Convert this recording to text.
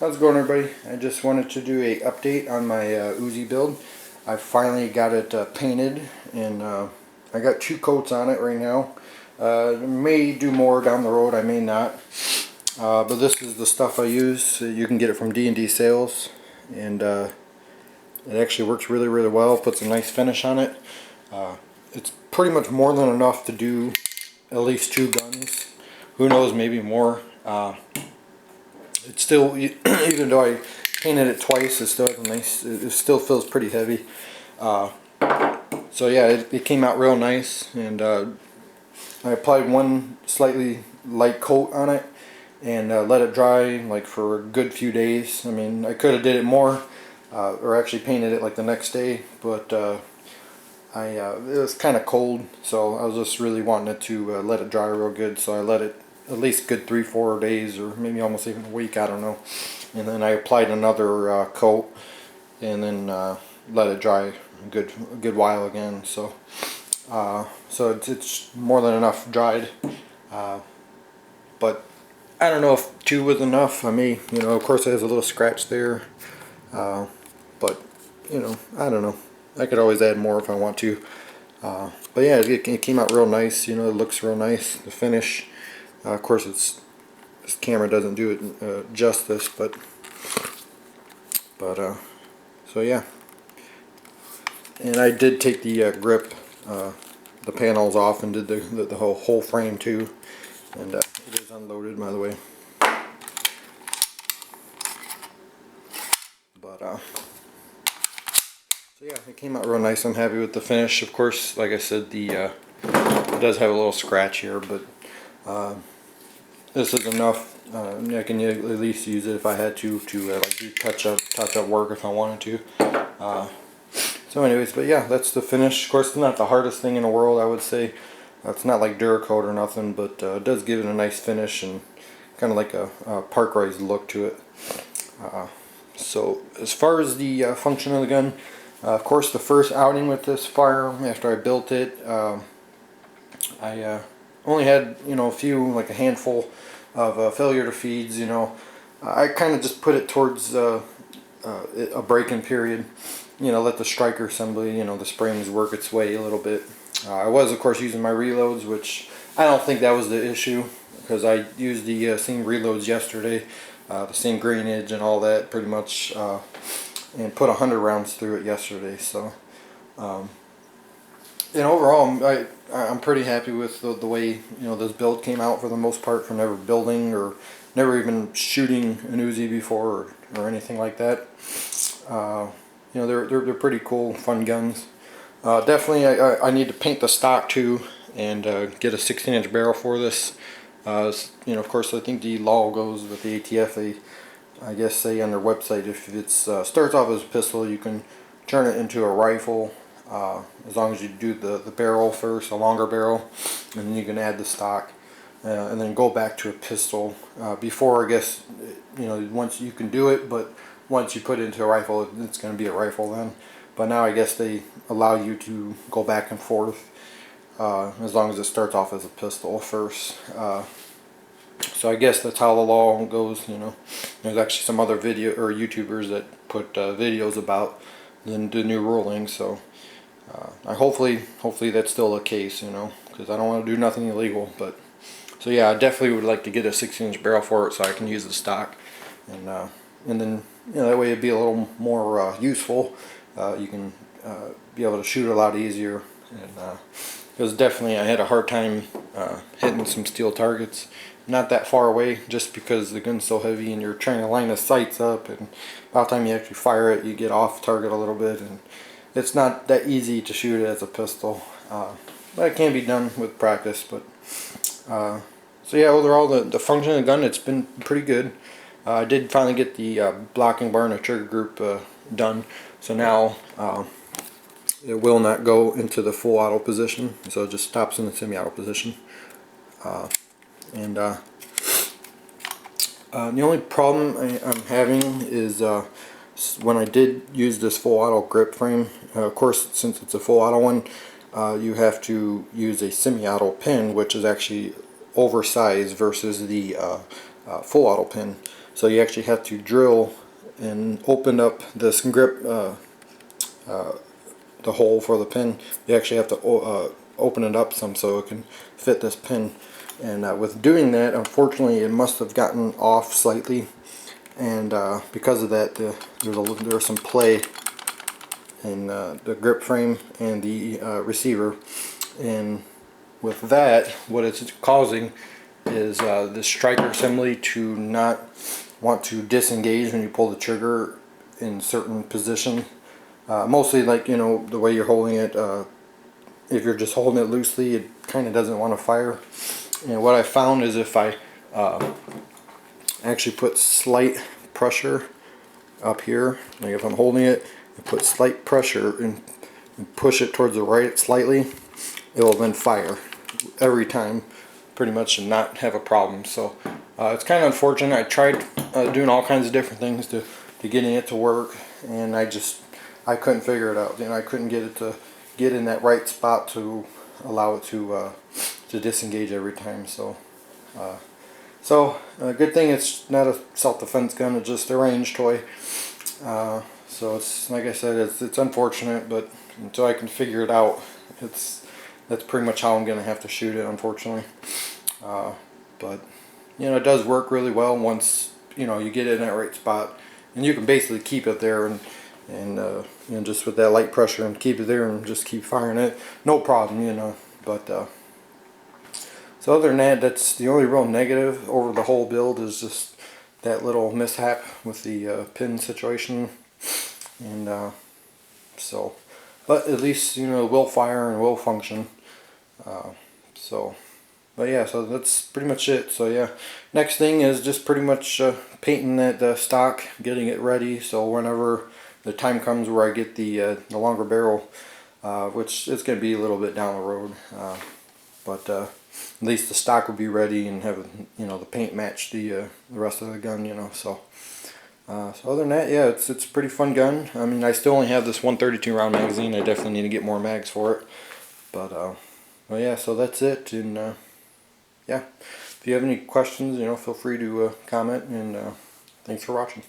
How's it going, everybody? I just wanted to do a update on my UZI build. I finally got it painted, and I got 2 coats on it right now. May do more down the road, I may not. But this is the stuff I use. You can get it from D&D Sales, and it actually works really well. Puts a nice finish on it. It's pretty much more than enough to do at least 2 guns. Who knows, maybe more. It's still, even though I painted it twice, it still has a nice, it still feels pretty heavy. So yeah, it came out real nice, and I applied one slightly light coat on it and let it dry like for a good few days. I mean, I could have did it more, or actually painted it like the next day, but it was kind of cold, so I was just really wanting it to let it dry real good, so I let it at least good 3-4 days, or maybe almost even a week, I don't know. And then I applied another coat, and then let it dry a good while again. So it's more than enough dried, but I don't know if 2 was enough. I mean, of course it has a little scratch there, but I don't know. I could always add more if I want to. But yeah, it came out real nice. It looks real nice. The finish. Of course, this camera doesn't do it justice, but so yeah. And I did take the grip, the panels off, and did the whole frame too. And it is unloaded, by the way. But so yeah, it came out real nice. I'm happy with the finish. Of course, like I said, it does have a little scratch here, but this is enough. I can at least use it if I had to like do touch up work if I wanted to. So anyways, but yeah, that's the finish. Of course, it's not the hardest thing in the world, I would say. It's not like Duracoat or nothing, but it does give it a nice finish and kind of like a parkerized look to it. So as far as the function of the gun, of course, the first outing with this firearm after I built it, I only had a few, like a handful of failure to feeds. I kind of just put it towards a break-in period. Let the striker assembly, the springs work its way a little bit. I was, of course, using my reloads, which I don't think that was the issue, because I used the same reloads yesterday, the same grainage and all that, pretty much, and put 100 rounds through it yesterday. So, overall, I'm pretty happy with the way this build came out for the most part, for never building or never even shooting an UZI before or anything like that. They're pretty cool, fun guns. Definitely, I need to paint the stock too, and get a 16-inch barrel for this. Of course, I think the law goes with the ATF. I guess say on their website, if it starts off as a pistol, you can turn it into a rifle, as long as you do the barrel first, a longer barrel, and then you can add the stock, and then go back to a pistol. Before, I guess, once you can do it, but once you put it into a rifle, it's going to be a rifle then. But now I guess they allow you to go back and forth, as long as it starts off as a pistol first. So I guess that's how the law goes. There's actually some other video or YouTubers that put videos about the new ruling. So hopefully that's still the case. Because I don't want to do nothing illegal. But so yeah, I definitely would like to get a 16-inch barrel for it so I can use the stock, and then that way it'd be a little more useful. You can be able to shoot a lot easier, and because definitely I had a hard time hitting some steel targets not that far away, just because the gun's so heavy and you're trying to line the sights up, and by the time you actually fire it, you get off target a little bit, and it's not that easy to shoot it as a pistol. But it can be done with practice. But so yeah, overall the function of the gun, it's been pretty good. I did finally get the blocking bar and the trigger group done, so now it will not go into the full auto position, so it just stops in the semi-auto position. The only problem I'm having is when I did use this full auto grip frame. Of course, since it's a full auto one, you have to use a semi-auto pin, which is actually oversized versus the full auto pin. So you actually have to drill and open up this grip, the hole for the pin. You actually have to open it up some so it can fit this pin. And with doing that, unfortunately, it must have gotten off slightly, and because of that, there's some play in the grip frame and the receiver. And with that, what it's causing is the striker assembly to not want to disengage when you pull the trigger in certain position. Mostly, like, you know, the way you're holding it. If you're just holding it loosely, it kind of doesn't want to fire. And what I found is if I actually put slight pressure up here, like if I'm holding it and put slight pressure and push it towards the right slightly, it will then fire every time, pretty much, and not have a problem. So it's kind of unfortunate. I tried doing all kinds of different things to getting it to work, and I couldn't figure it out. You know, I couldn't get it to get in that right spot to allow it to disengage every time. So good thing it's not a self-defense gun, it's just a range toy. So it's, like I said, it's unfortunate, but until I can figure it out, that's pretty much how I'm gonna have to shoot it, unfortunately. But you know, it does work really well once, you know, you get it in that right spot, and you can basically keep it there and you know, just with that light pressure, and keep it there and just keep firing it, no problem, you know. But so other than that, that's the only real negative over the whole build, is just that little mishap with the pin situation. And so, but at least, you know, it will fire and will function. But yeah, so that's pretty much it. So yeah, next thing is just pretty much painting that stock, getting it ready, so whenever the time comes where I get the longer barrel, which is going to be a little bit down the road, but at least the stock will be ready and have, you know, the paint match the rest of the gun, you know. So other than that, yeah, it's a pretty fun gun. I mean, I still only have this 132 round magazine. I definitely need to get more mags for it. But well, yeah, so that's it. And yeah, if you have any questions, you know, feel free to comment. And thanks for watching.